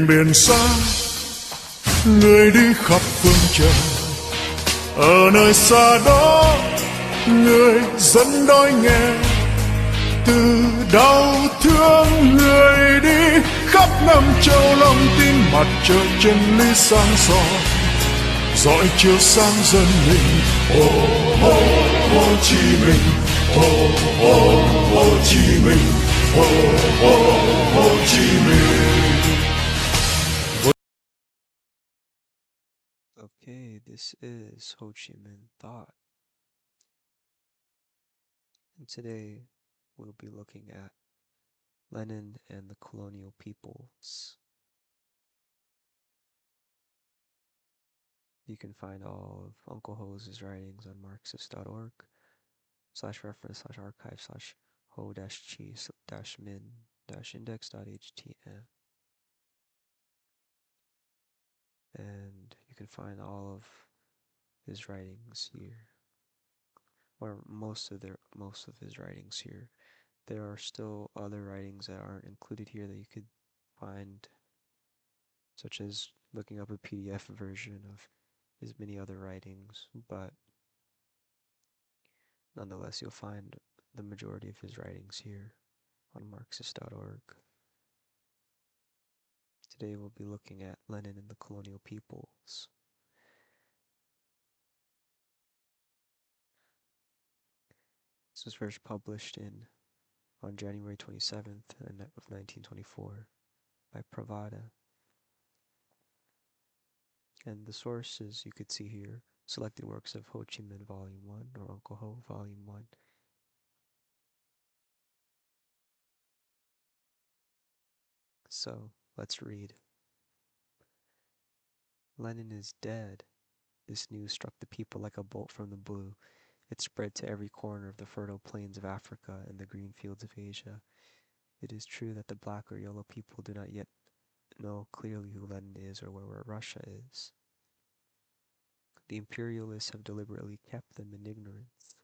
biển xa, người đi khắp phương trời. Ở nơi xa đó, người dân đói nghèo, từ đau thương người đi khắp năm châu lòng tin mặt trời chân lý sáng soi, dõi chiếu sáng dân mình. Ô Hồ Chí Minh, Hồ Chí Minh, Hồ Chí Minh. Okay, this is Ho Chi Minh Thought, and today we'll be looking at Lenin and the colonial peoples. You can find all of Uncle Ho's writings on marxist.org/reference/archive/ho-chi-min-index.htm, and you can find all of his writings here, or most of his writings here. There are still other writings that aren't included here that you could find, such as looking up a PDF version of his many other writings, but nonetheless you'll find the majority of his writings here on Marxist.org. Today we'll be looking at Lenin and the colonial peoples. This was first published on January 27th of 1924 by Pravada. And the sources you could see here: selected works of Ho Chi Minh Volume 1 or Uncle Ho Volume 1. So, let's read. Lenin is dead. This news struck the people like a bolt from the blue. It spread to every corner of the fertile plains of Africa and the green fields of Asia. It is true that the black or yellow people do not yet know clearly who Lenin is or where Russia is. The imperialists have deliberately kept them in ignorance.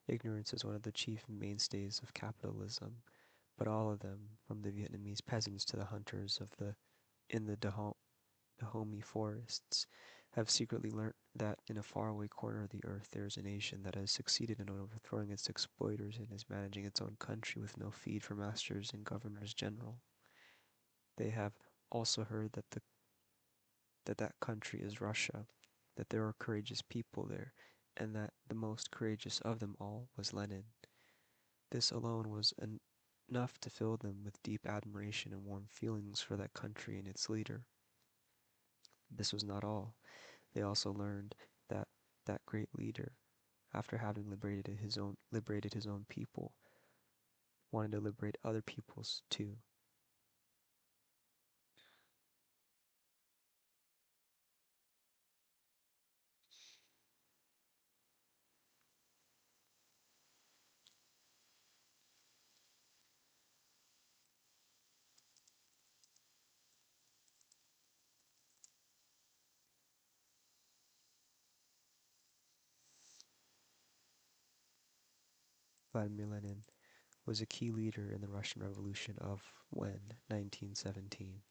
Ignorance is one of the chief mainstays of capitalism, but all of them, from the Vietnamese peasants to the hunters in the Dahomey forests, have secretly learnt that in a faraway corner of the earth there is a nation that has succeeded in overthrowing its exploiters and is managing its own country with no feed for masters and governors general. They have also heard that country is Russia, that there are courageous people there, and that the most courageous of them all was Lenin. This alone was enough to fill them with deep admiration and warm feelings for that country and its leader. This was not all. They also learned that that great leader, after having liberated his own people, wanted to liberate other peoples too. Vladimir Lenin was a key leader in the Russian Revolution of 1917.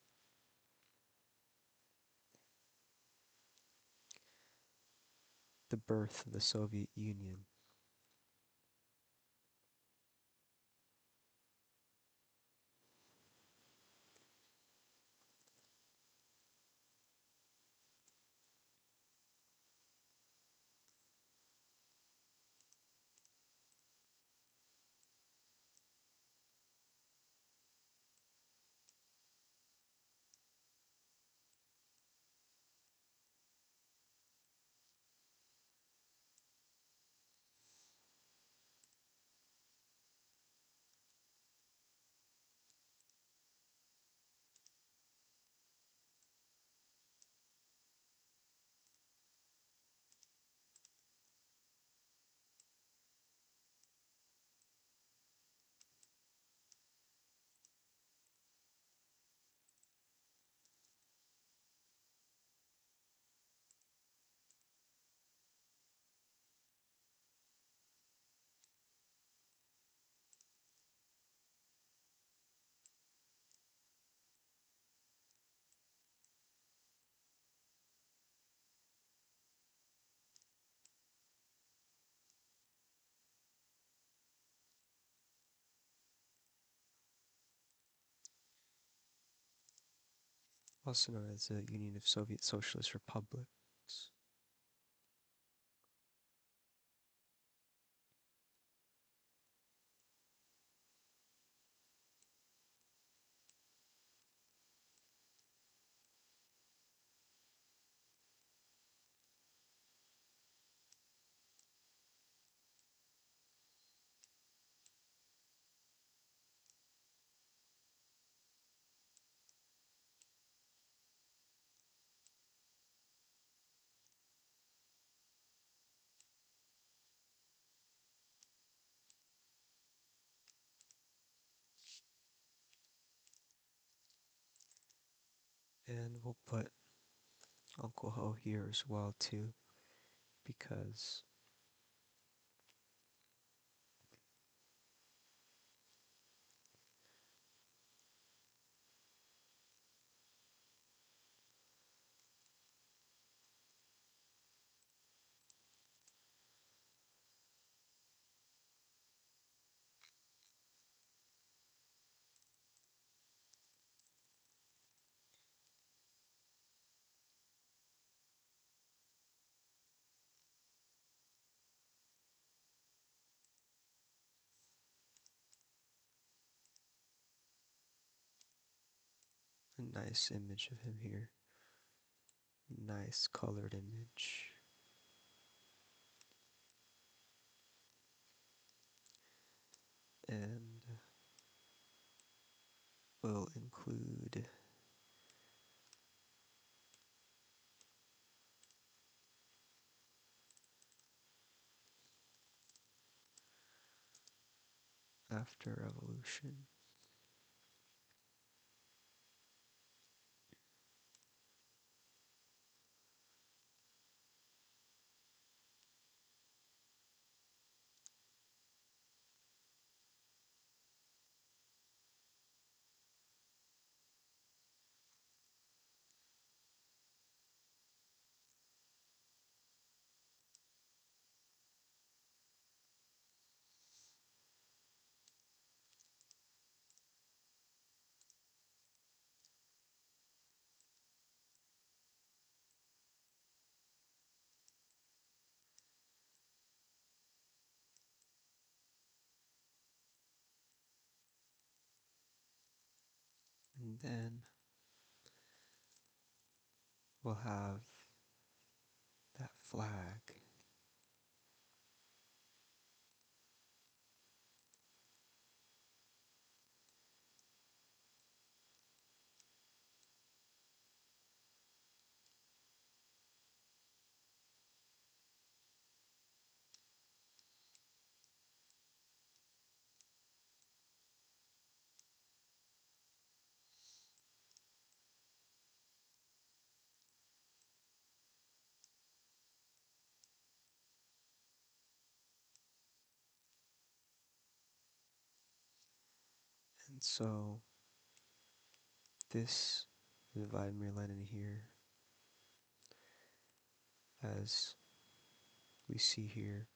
The birth of the Soviet Union. also known as the Union of Soviet Socialist Republics. And we'll put Uncle Ho here as well too, because a nice image of him here. Nice colored image. And we'll include after revolution. And then we'll have that flag. And so this is Vladimir Lenin here, as we see here,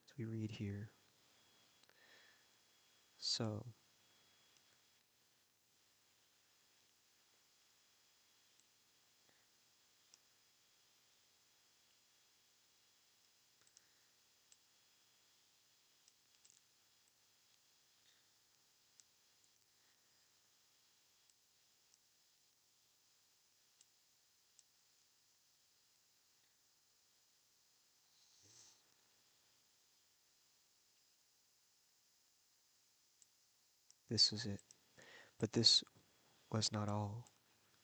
as we read here. So this is it. But this was not all.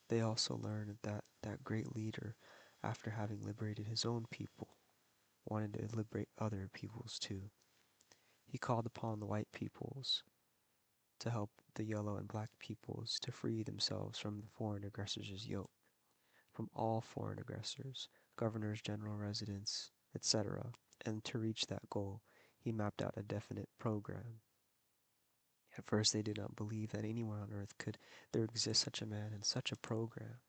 They also learned that that great leader, after having liberated his own people, wanted to liberate other peoples too. He called upon the white peoples to help the yellow and black peoples to free themselves from the foreign aggressors' yoke, from all foreign aggressors, governors, general residents, etc. And to reach that goal, he mapped out a definite program. At first they did not believe that anywhere on earth could there exist such a man and such a program.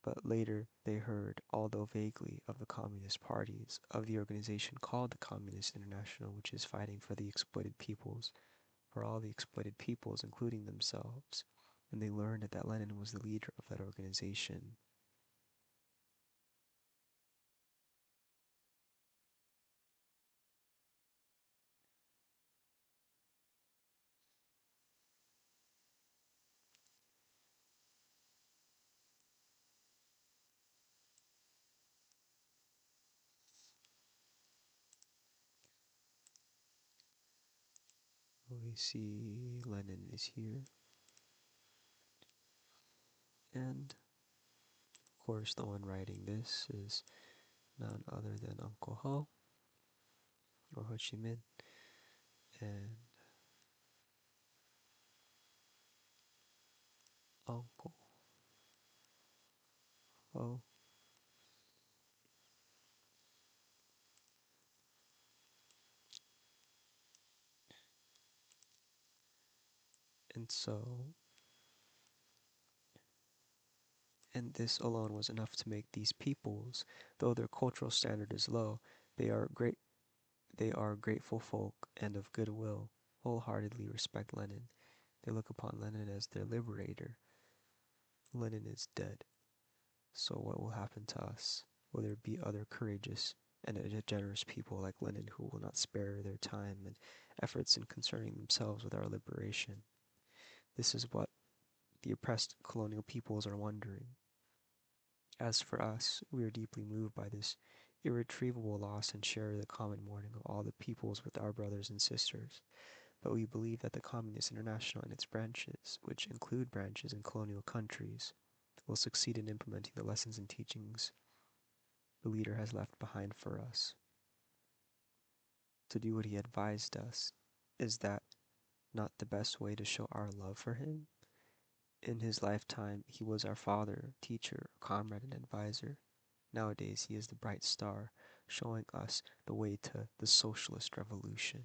But later they heard, although vaguely, of the communist parties, of the organization called the Communist International, which is fighting for the exploited peoples, for all the exploited peoples, including themselves. and they learned that Lenin was the leader of that organization. We see Lenin is here, and of course the one writing this is none other than Uncle Ho, or Ho Chi Minh, and Uncle Ho. And so, and this alone was enough to make these peoples, though their cultural standard is low, they are great. They are grateful folk and of goodwill, wholeheartedly respect Lenin. They look upon Lenin as their liberator. Lenin is dead. So what will happen to us? Will there be other courageous and generous people like Lenin who will not spare their time and efforts in concerning themselves with our liberation? This is what the oppressed colonial peoples are wondering. As for us, we are deeply moved by this irretrievable loss and share the common mourning of all the peoples with our brothers and sisters. But we believe that the Communist International and its branches, which include branches in colonial countries, will succeed in implementing the lessons and teachings the leader has left behind for us. To do what he advised us, is that not the best way to show our love for him? In his lifetime, he was our father, teacher, comrade, and advisor. Nowadays, he is the bright star, showing us the way to the socialist revolution.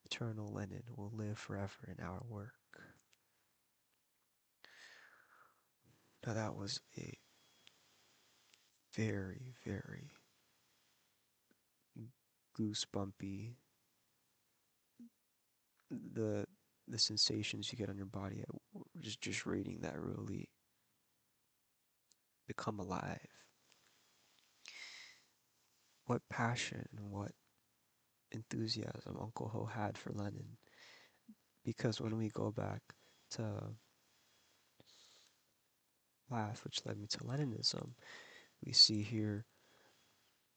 Eternal Lenin will live forever in our work. Now that was a very, very goosebumpy, the sensations you get on your body just reading that really become alive. What passion and what enthusiasm Uncle Ho had for Lenin. Because when we go back to class, which led me to Leninism, we see here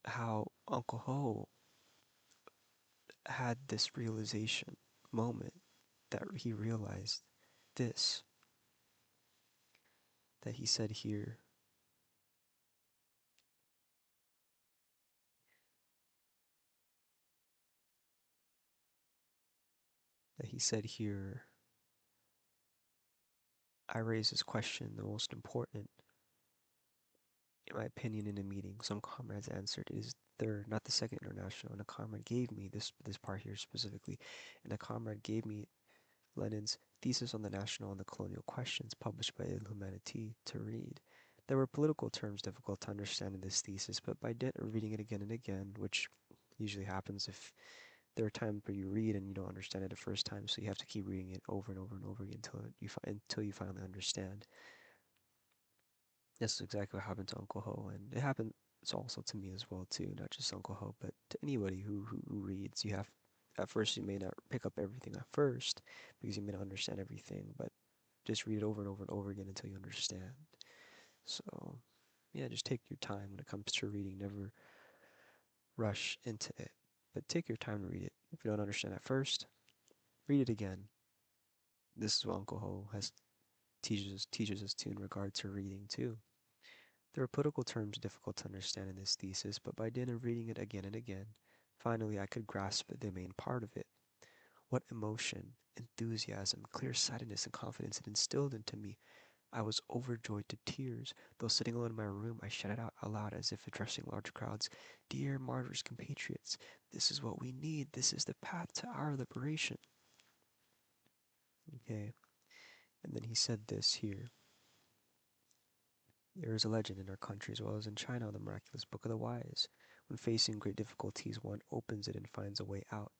how Uncle Ho had this realization moment that he realized this, that he said here, I raised this question, the most important, in my opinion, in a meeting. Some comrades answered, it is the third, not the second international. And a comrade gave me this part here specifically. And a comrade gave me Lenin's thesis on the national and the colonial questions, published by Il Humanité, to read. There were political terms difficult to understand in this thesis, but by dint of reading it again and again, which usually happens if there are times where you read and you don't understand it the first time, so you have to keep reading it over and over and over again until you finally understand. This is exactly what happened to Uncle Ho, and it happens also to me as well too, not just Uncle Ho, but to anybody who reads. You have, at first you may not pick up everything at first because you may not understand everything, but just read it over and over and over again until you understand. So yeah, just take your time when it comes to reading. Never rush into it, but take your time to read it. If you don't understand at first, read it again. This is what Uncle Ho has teaches us too in regard to reading too. There are political terms difficult to understand in this thesis, but by dint of reading it again and again, finally I could grasp the main part of it. What emotion, enthusiasm, clear-sightedness, and confidence it instilled into me. I was overjoyed to tears. Though sitting alone in my room, I shouted out aloud as if addressing large crowds, "Dear martyrs, compatriots, this is what we need. This is the path to our liberation." Okay, and then he said this here. There is a legend in our country as well as in China of the miraculous Book of the Wise. When facing great difficulties, one opens it and finds a way out.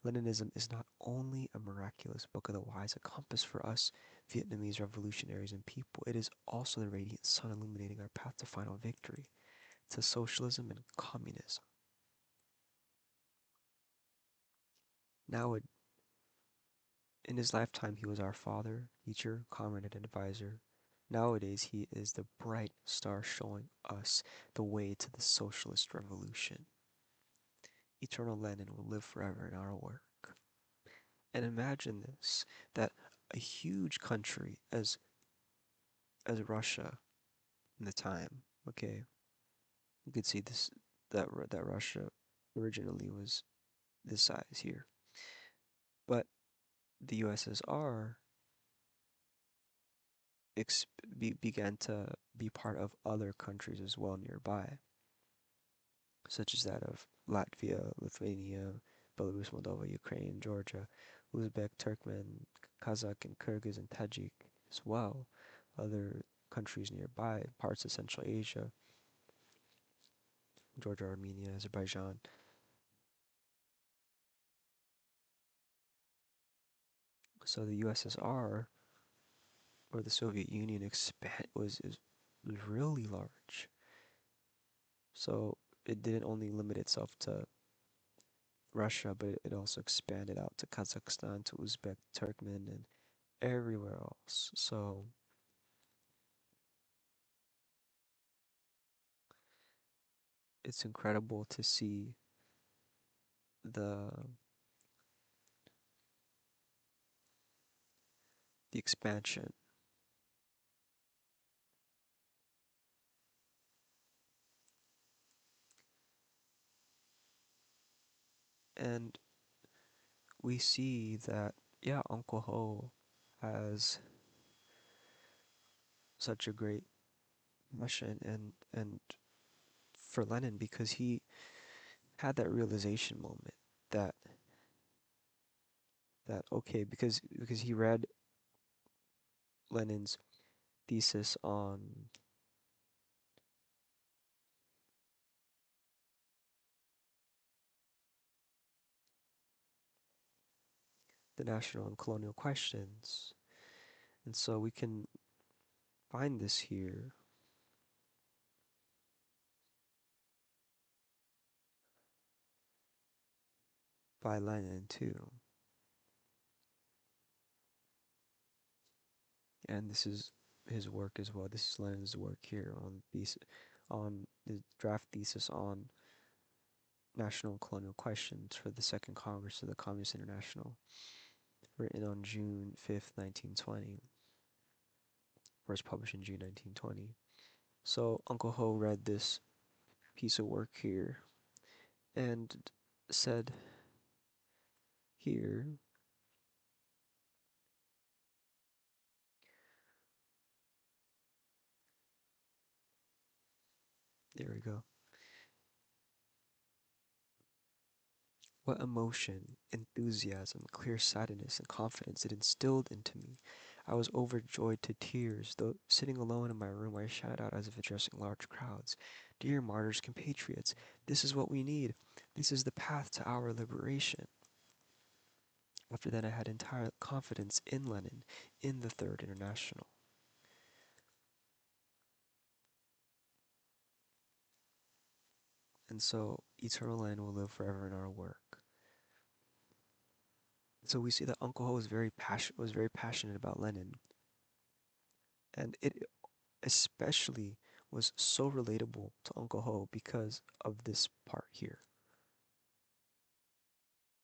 Leninism is not only a miraculous book of the wise, a compass for us Vietnamese revolutionaries and people, it is also the radiant sun illuminating our path to final victory, to socialism and communism. Now, in his lifetime, he was our father, teacher, comrade, and advisor. Nowadays, he is the bright star showing us the way to the socialist revolution. Eternal Lenin will live forever in our work. And imagine this, that a huge country as Russia in the time, okay, you could see this that Russia originally was this size here. But the USSR began to be part of other countries as well nearby, such as that of Latvia, Lithuania, Belarus, Moldova, Ukraine, Georgia, Uzbek, Turkmen, Kazakh, and Kyrgyz and Tajik as well. Other countries nearby, parts of Central Asia, Georgia, Armenia, Azerbaijan. So the USSR or the Soviet Union was really large. So it didn't only limit itself to Russia, but it also expanded out to Kazakhstan, to Uzbek, Turkmen, and everywhere else. So it's incredible to see the the expansion. And we see that, yeah, Uncle Ho has such a great mission and for Lenin because he had that realization moment that okay, because he read Lenin's thesis on the national and colonial questions. And so we can find this here by Lenin too. And this is his work as well. This is Lenin's work here on the draft thesis on national and colonial questions for the Second Congress of the Communist International, written on June 5th, 1920. First published in June 1920. So Uncle Ho read this piece of work here and said here, there we go. What emotion, enthusiasm, clear-sightedness, and confidence it instilled into me. I was overjoyed to tears, though sitting alone in my room I shouted out as if addressing large crowds. Dear martyrs, compatriots, this is what we need. This is the path to our liberation. After that I had entire confidence in Lenin, in the Third International. And so eternal Lenin will live forever in our work. So we see that Uncle Ho was very passionate about Lenin, and it especially was so relatable to Uncle Ho because of this part here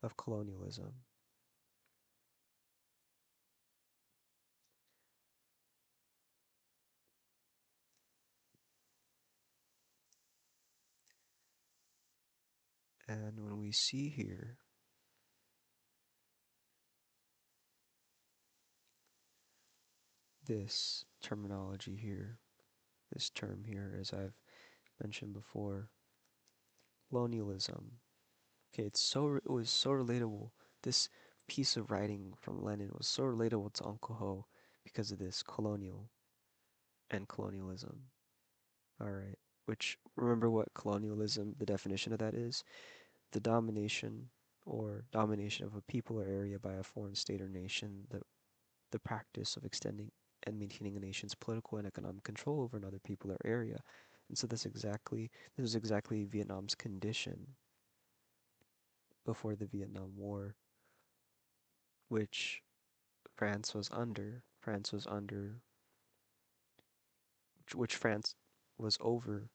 of colonialism. And when we see here this terminology here, this term here, as I've mentioned before, colonialism. Okay, it was so relatable. This piece of writing from Lenin was so relatable to Uncle Ho because of this colonial and colonialism. All right, which remember what colonialism, the definition of that is? The domination or domination of a people or area by a foreign state or nation, the practice of extending and maintaining a nation's political and economic control over another people or area. And so this is exactly Vietnam's condition before the Vietnam War, which France was under. Which France was over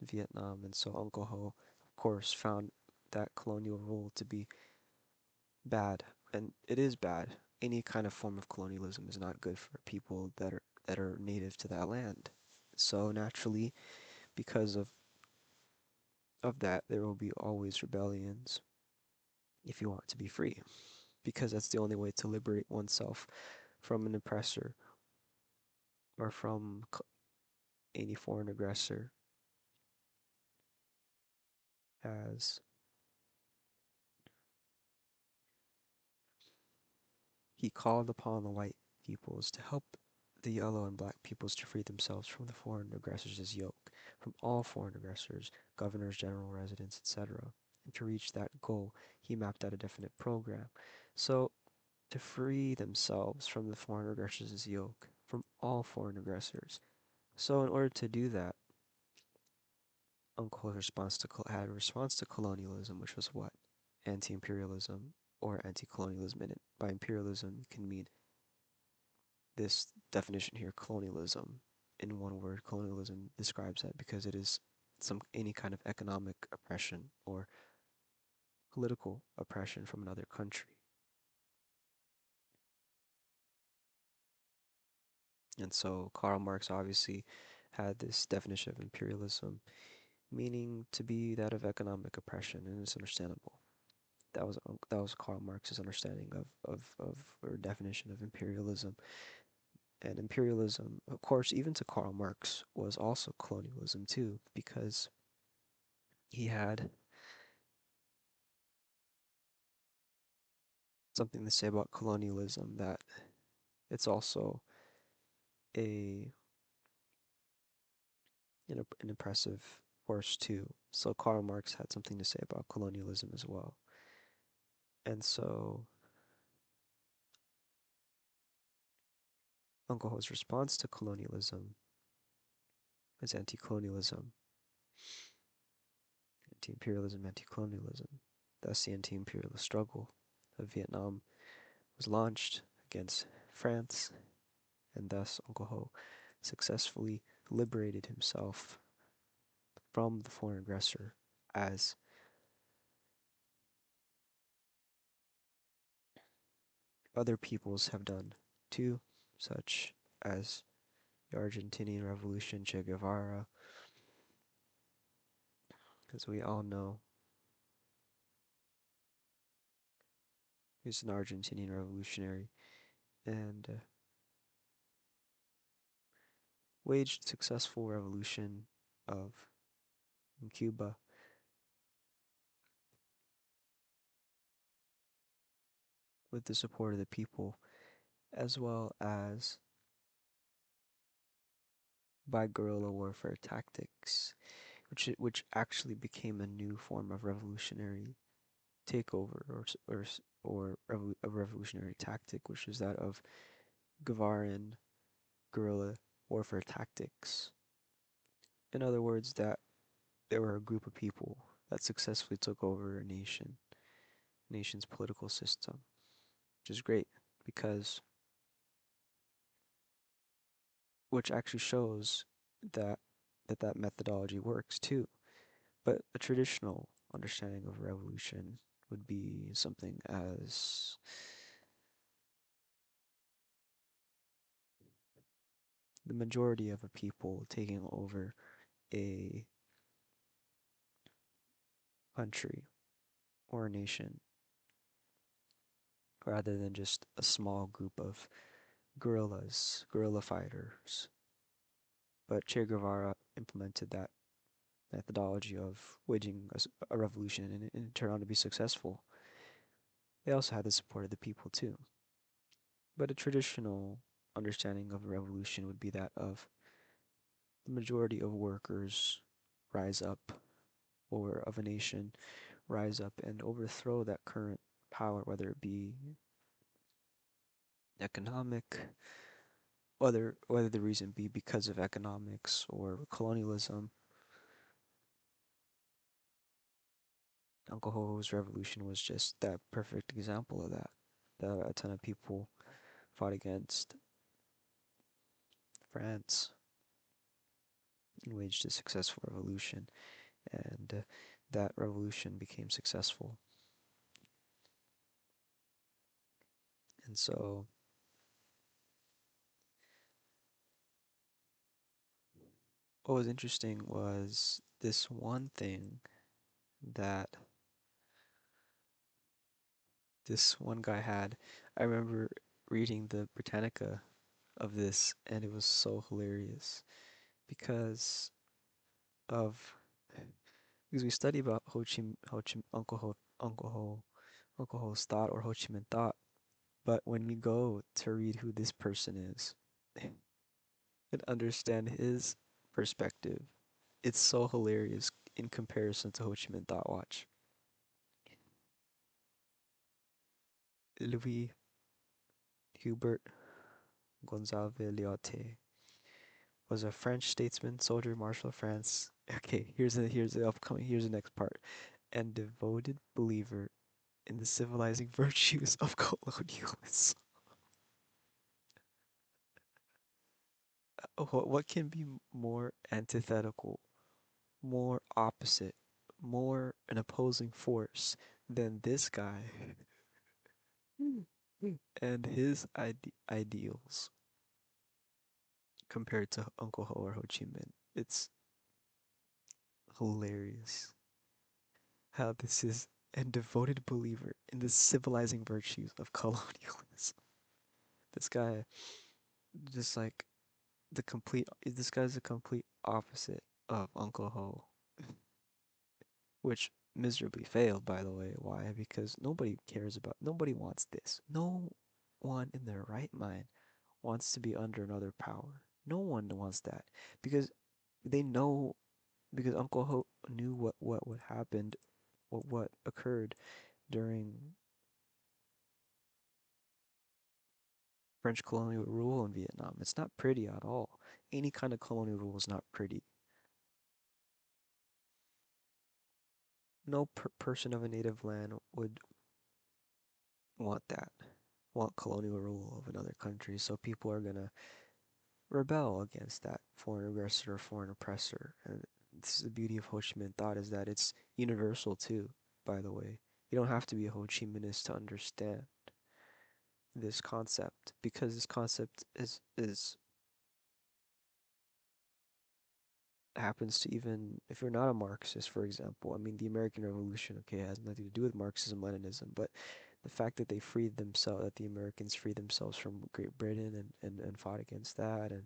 Vietnam, and so Uncle Ho, of course, found that colonial rule to be bad, and it is bad. Any kind of form of colonialism is not good for people that are native to that land. So naturally, because of that, there will be always rebellions if you want to be free, because that's the only way to liberate oneself from an oppressor or from any foreign aggressor, as he called upon the white peoples to help the yellow and black peoples to free themselves from the foreign aggressors' yoke, from all foreign aggressors, governors, general residents, etc. And to reach that goal, he mapped out a definite program. So, to free themselves from the foreign aggressors' yoke, from all foreign aggressors. So, in order to do that, Uncle's had a response to colonialism, which was what? Anti-imperialism or anti-colonialism. And by imperialism, you can mean this definition here, colonialism. In one word, colonialism describes that because it is any kind of economic oppression or political oppression from another country. And so Karl Marx obviously had this definition of imperialism, meaning to be that of economic oppression, and it's understandable. That was Karl Marx's understanding of or definition of imperialism. And imperialism, of course, even to Karl Marx, was also colonialism too, because he had something to say about colonialism, that it's also a an oppressive force too. So Karl Marx had something to say about colonialism as well. And so Uncle Ho's response to colonialism is anti-colonialism, anti-imperialism, anti-colonialism. Thus, the anti-imperialist struggle of Vietnam was launched against France, and thus Uncle Ho successfully liberated himself from the foreign aggressor, as other peoples have done too, such as the Argentinian Revolution, Che Guevara, as we all know. He's an Argentinian revolutionary and waged a successful revolution of in Cuba with the support of the people, as well as by guerrilla warfare tactics, which actually became a new form of revolutionary takeover or a revolutionary tactic, which is that of Guevaran guerrilla warfare tactics. In other words, that there were a group of people that successfully took over nation's political system, which is great because which actually shows that that methodology works too. But a traditional understanding of revolution would be something as the majority of a people taking over a country or a nation rather than just a small group of guerrilla fighters. But Che Guevara implemented that methodology of waging a revolution, and it turned out to be successful. They also had the support of the people too. But a traditional understanding of a revolution would be that of the majority of workers rise up, or of a nation rise up and overthrow that current power, whether it be economic, whether the reason be because of economics or colonialism. Uncle Ho's revolution was just that perfect example of that. That a ton of people fought against France and waged a successful revolution, and that revolution became successful. And so what was interesting was this one thing that this one guy had. I remember reading the Britannica of this, and it was so hilarious because of because we study about Ho Chi, Uncle Ho's thought or Ho Chi Minh thought, but when you go to read who this person is and understand his perspective, it's so hilarious in comparison to Ho Chi Minh Thought Watch. Louis Hubert Gonzalez Lyotte was a French statesman, soldier, marshal of France. Okay, here's the upcoming. Here's the next part. And devoted believer in the civilizing virtues of colonialism. What can be more antithetical, more opposite, more an opposing force than this guy and his ideals compared to Uncle Ho or Ho Chi Minh? It's hilarious how this is a devoted believer in the civilizing virtues of colonialism. This guy, just like this guy's the complete opposite of Uncle Ho, which miserably failed, by the way. Why? Because nobody wants this. No one in their right mind wants to be under another power. No one wants that because they know, because Uncle Ho knew what would happen, what occurred during French colonial rule in Vietnam. It's not pretty at all. Any kind of colonial rule is not pretty. No person of a native land would want that, want colonial rule of another country. So people are gonna rebel against that foreign aggressor or foreign oppressor. And this is the beauty of Ho Chi Minh thought, is that it's universal too, by the way. You don't have to be a Ho Chi Minhist to understand this concept, because this concept is happens to, even if you're not a Marxist, for example. I mean, the American Revolution, okay, has nothing to do with Marxism, Leninism, but the fact that they freed themselves, that the Americans freed themselves from Great Britain and fought against that, and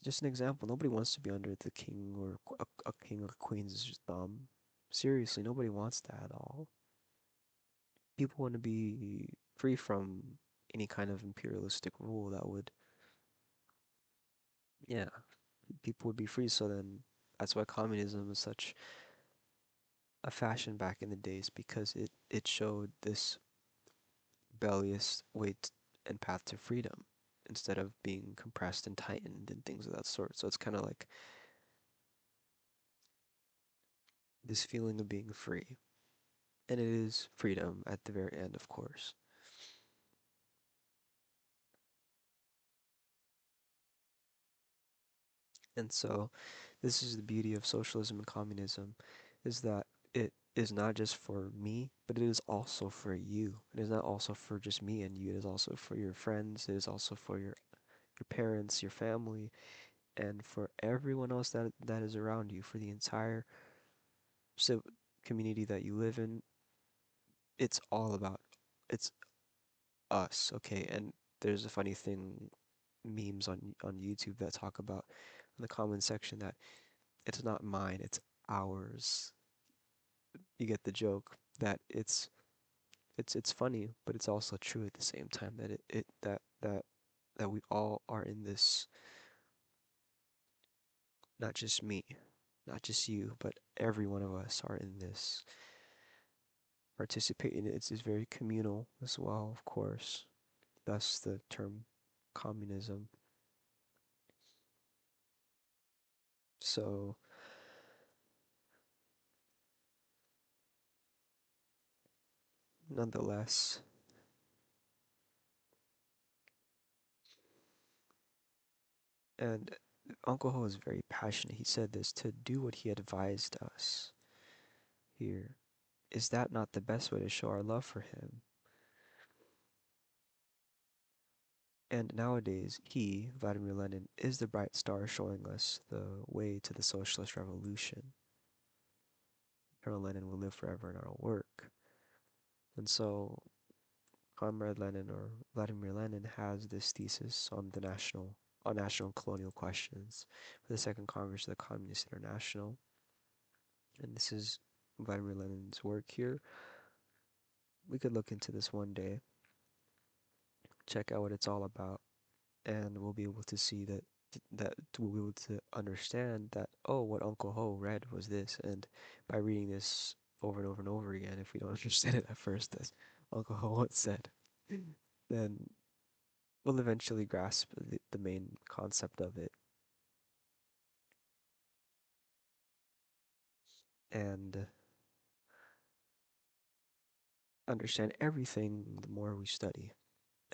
just an example, nobody wants to be under the king or a king or queen's thumb. Seriously, nobody wants that at all. People want to be free from any kind of imperialistic rule that would, yeah, people would be free. So then that's why communism is such a fashion back in the days, because it showed this rebellious way and path to freedom instead of being compressed and tightened and things of that sort. So it's kind of like this feeling of being free. And it is freedom at the very end, of course. And so this is the beauty of socialism and communism, is that it is not just for me, but it is also for you. It is not also for just me and you. It is also for your friends. It is also for your parents, your family, and for everyone else that is around you, for the entire civ community that you live in. It's all about, it's us, okay? And there's a funny thing, memes on YouTube that talk about in the comment section that it's not mine, it's ours. You get the joke that it's funny, but it's also true at the same time, that that we all are in this, not just me. not just you, but every one of us are in this, participate in it. It's very communal as well, of course. Thus the term communism. So, nonetheless, and Uncle Ho is very passionate. He said this to do what he advised us here. Is that not the best way to show our love for him? And nowadays, he, Vladimir Lenin, is the bright star showing us the way to the socialist revolution. Colonel Lenin will live forever in our work. And so, Comrade Lenin or Vladimir Lenin has this thesis on national colonial questions for the Second Congress of the Communist International. And this is Vladimir Lenin's work here. We could look into this one day, check out what it's all about, and we'll be able to see that we'll be able to understand that, oh, what Uncle Ho read was this, and by reading this over and over and over again, if we don't understand it at first, as Uncle Ho once said, then we'll eventually grasp the main concept of it. And understand everything the more we study,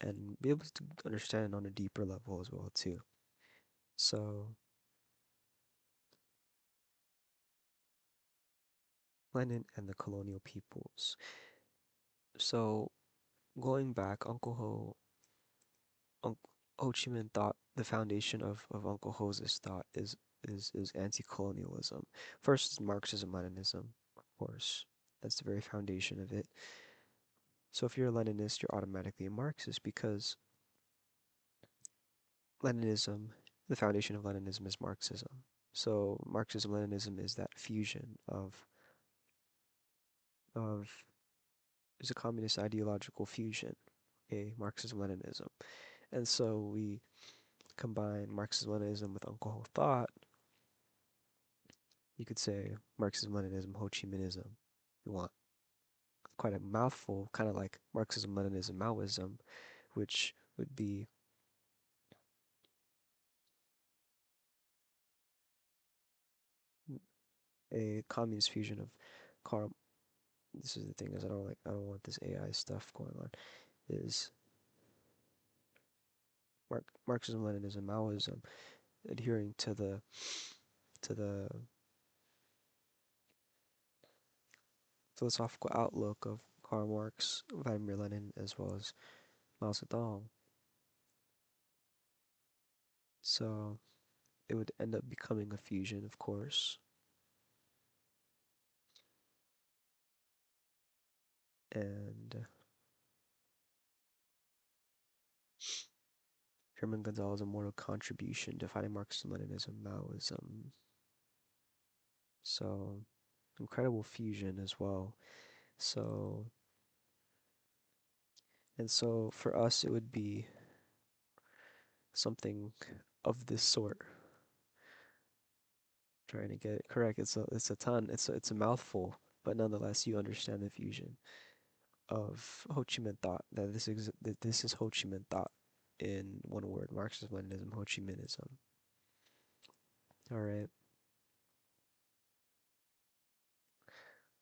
and be able to understand on a deeper level as well too. So Lenin and the colonial peoples. So going back, Ho Chi Minh thought the foundation of Uncle Ho's thought is anti-colonialism. First is Marxism, Leninism, of course. That's the very foundation of it. So if you're a Leninist, you're automatically a Marxist because Leninism, the foundation of Leninism is Marxism. So Marxism, Leninism is that fusion of is a communist ideological fusion, okay, Marxism, Leninism. And so we combine Marxism, Leninism with Uncle Ho thought. You could say Marxism, Leninism, Ho Chi Minhism. You want quite a mouthful, kind of like Marxism, Leninism, Maoism, which would be a communist fusion of Karl. This is the thing is I don't want this AI stuff going on. Is Marxism, Leninism, Maoism, adhering to the philosophical outlook of Karl Marx, Vladimir Lenin, as well as Mao Zedong. So it would end up becoming a fusion, of course. And Herman Gonzalez's immortal contribution defining Marxism, Leninism, Maoism. So incredible fusion as well. So and so for us it would be something of this sort. Trying to get it correct. It's a ton. It's a mouthful, but nonetheless you understand the fusion of Ho Chi Minh thought that this is Ho Chi Minh thought in one word: Marxism, Leninism, Ho Chi Minhism. All right.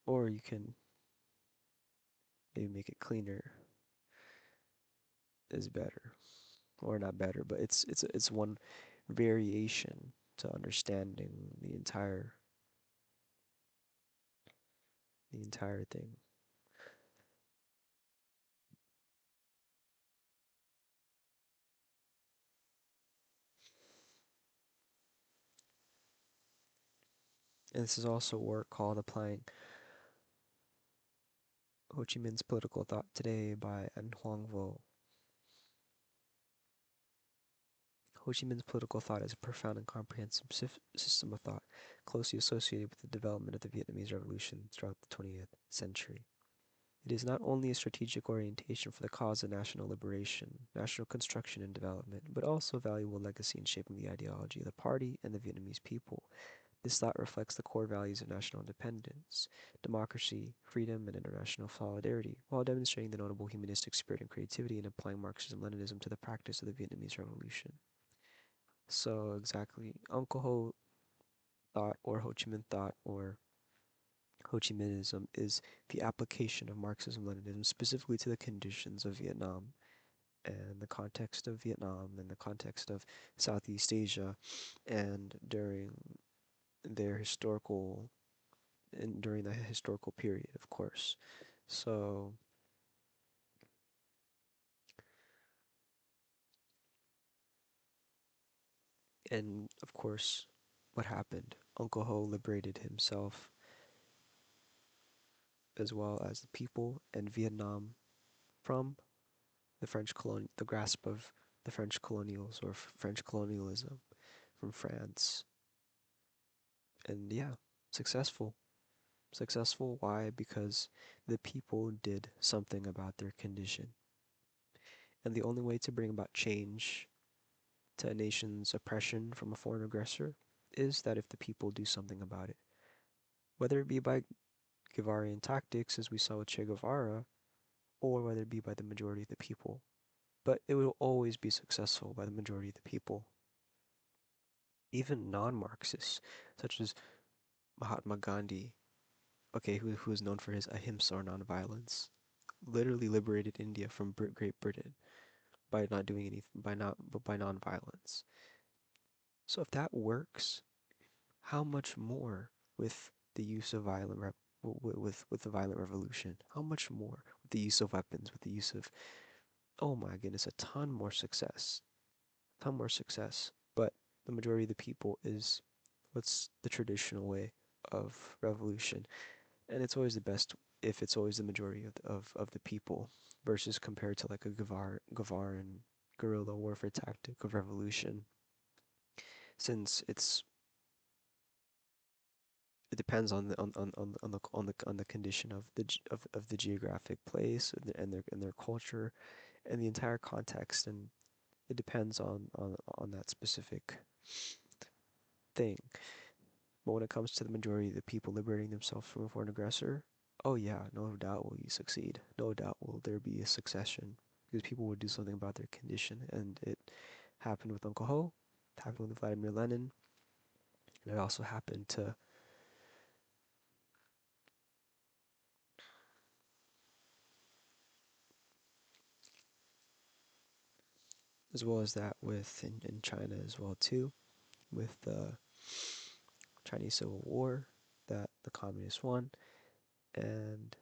Or you can maybe make it cleaner is better, or not better, but it's one variation to understanding the entire thing. And this is also work called Applying Ho Chi Minh's Political Thought Today by An Huang Vo. Ho Chi Minh's political thought is a profound and comprehensive system of thought closely associated with the development of the Vietnamese Revolution throughout the 20th century. It is not only a strategic orientation for the cause of national liberation, national construction and development, but also a valuable legacy in shaping the ideology of the party and the Vietnamese people. This thought reflects the core values of national independence, democracy, freedom, and international solidarity, while demonstrating the notable humanistic spirit and creativity in applying Marxism-Leninism to the practice of the Vietnamese Revolution. So exactly, Uncle Ho thought, or Ho Chi Minh thought, or Ho Chi Minhism is the application of Marxism-Leninism specifically to the conditions of Vietnam and the context of Vietnam and the context of Southeast Asia and their historical during the historical period, of course. So, and of course, what happened? Uncle Ho liberated himself as well as the people and Vietnam from the grasp of the French colonials or French colonialism from France. And yeah, successful. Successful, why? Because the people did something about their condition. And the only way to bring about change to a nation's oppression from a foreign aggressor is that if the people do something about it. Whether it be by Guevarian tactics, as we saw with Che Guevara, or whether it be by the majority of the people. But it will always be successful by the majority of the people. Even non-Marxists, such as Mahatma Gandhi, okay, who is known for his ahimsa or nonviolence, literally liberated India from Great Britain by not doing anything, by nonviolence. So if that works, how much more with the use of with the violent revolution? How much more with the use of weapons, with the use of, oh my goodness, a ton more success, ton more success. But the majority of the people is what's the traditional way of revolution, and it's always the best if it's always the majority of the people versus compared to like a Guevaran guerrilla warfare tactic of revolution, since it depends on the condition of the geographic place and their culture and the entire context, and it depends on that specific thing. But when it comes to the majority of the people liberating themselves from a foreign aggressor, oh yeah, no doubt will you succeed. No doubt will there be a succession because people would do something about their condition, and it happened with Uncle Ho, it happened with Vladimir Lenin, and it also happened to as well as that with in China as well too, with the Chinese Civil War that the communists won, and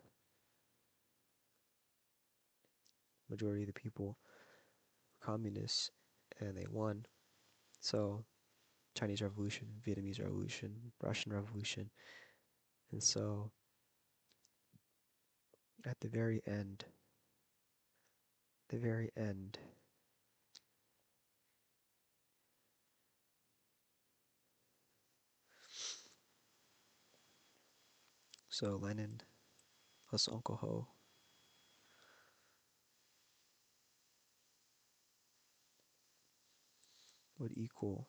majority of the people were communists and they won. So Chinese Revolution, Vietnamese Revolution, Russian Revolution, and so at the very end, so Lenin plus Uncle Ho would equal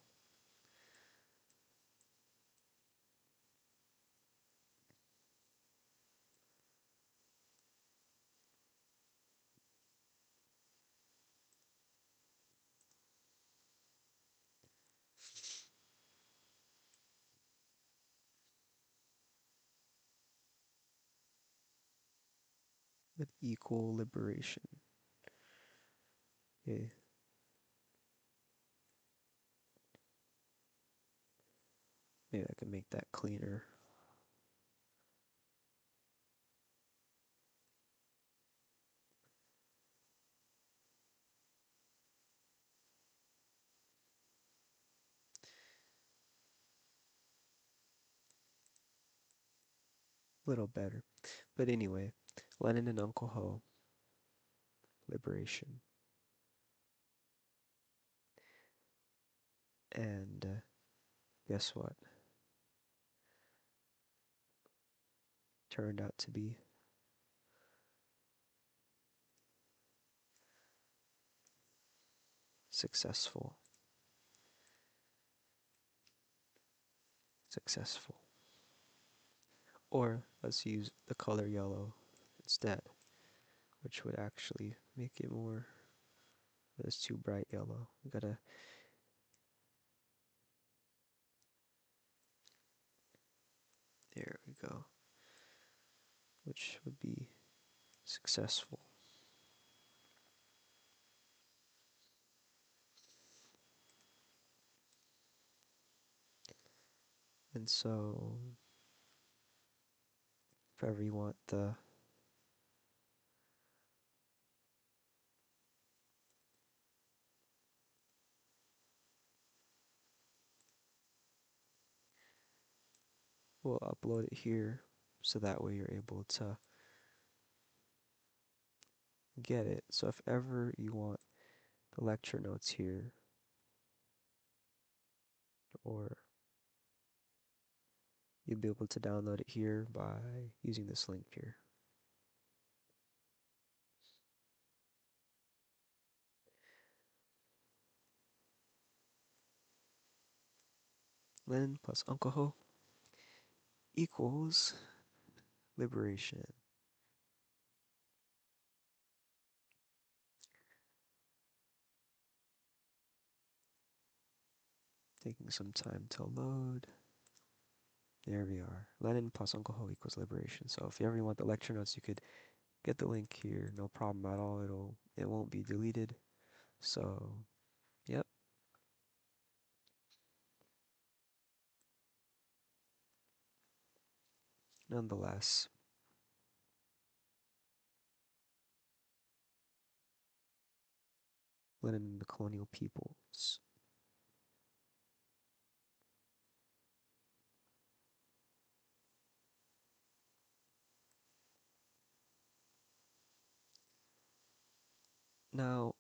liberation. Okay, maybe I can make that cleaner. A little better. But anyway, Lenin and Uncle Ho, liberation. And guess what? Turned out to be successful. successful. Or let's use the color yellow instead, which would actually make it more, it's too bright yellow. We gotta, there we go, which would be successful. And so, if ever you want the we'll upload it here so that way you're able to get it. So if ever you want the lecture notes here, or you'll be able to download it here by using this link here. Lenin plus Uncle Ho equals liberation. Taking some time to load. There we are. Lenin plus Uncle Ho equals liberation. So if you ever want the lecture notes, you could get the link here. No problem at all. It won't be deleted. So, yep. Nonetheless, Lenin and the colonial peoples. Now,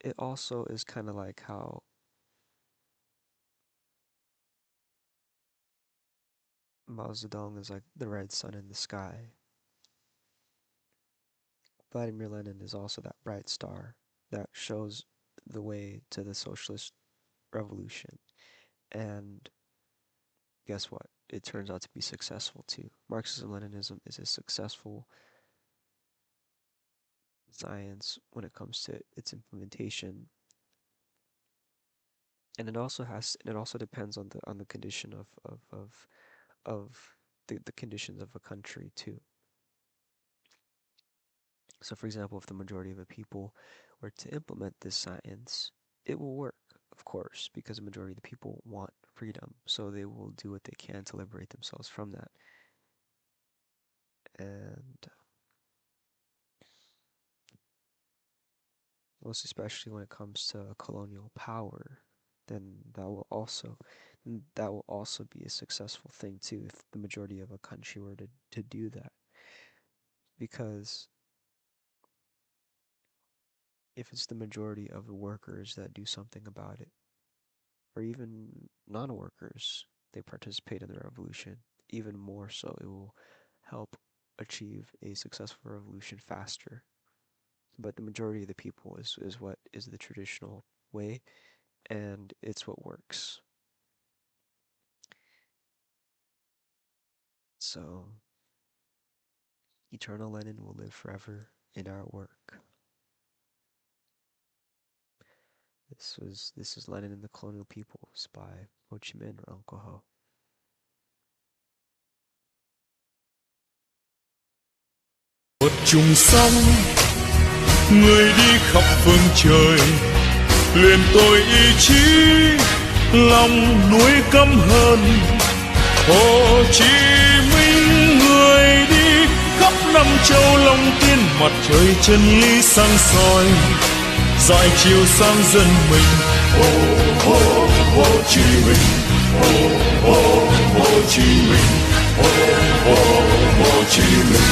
it also is kind of like how Mao Zedong is like the red sun in the sky. Vladimir Lenin is also that bright star that shows the way to the socialist revolution. And guess what? It turns out to be successful too. Marxism-Leninism is a successful science when it comes to its implementation. And it also depends on the condition of the conditions of a country too. So for example, if the majority of the people were to implement this science, it will work, of course, because the majority of the people want freedom. So they will do what they can to liberate themselves from that. And most especially when it comes to colonial power, then that will also be a successful thing too if the majority of a country were to do that. Because if it's the majority of the workers that do something about it, or even non-workers, they participate in the revolution, even more so it will help achieve a successful revolution faster. But the majority of the people is what is the traditional way, and it's what works. So, eternal Lenin will live forever in our work. This is Lenin and the Colonial Peoples by Ho Chi Minh or Uncle Ho. Một chùm sông, người đi khắp phương trời, luyện tôi ý chí, lòng nuối căm hờn. Hồ Chí Minh người đi khắp năm châu long tiên, mặt trời chân lý sáng soi, dọi chiều sáng dân mình. Hồ Chí Minh, Hồ Chí Minh, Hồ Chí Minh.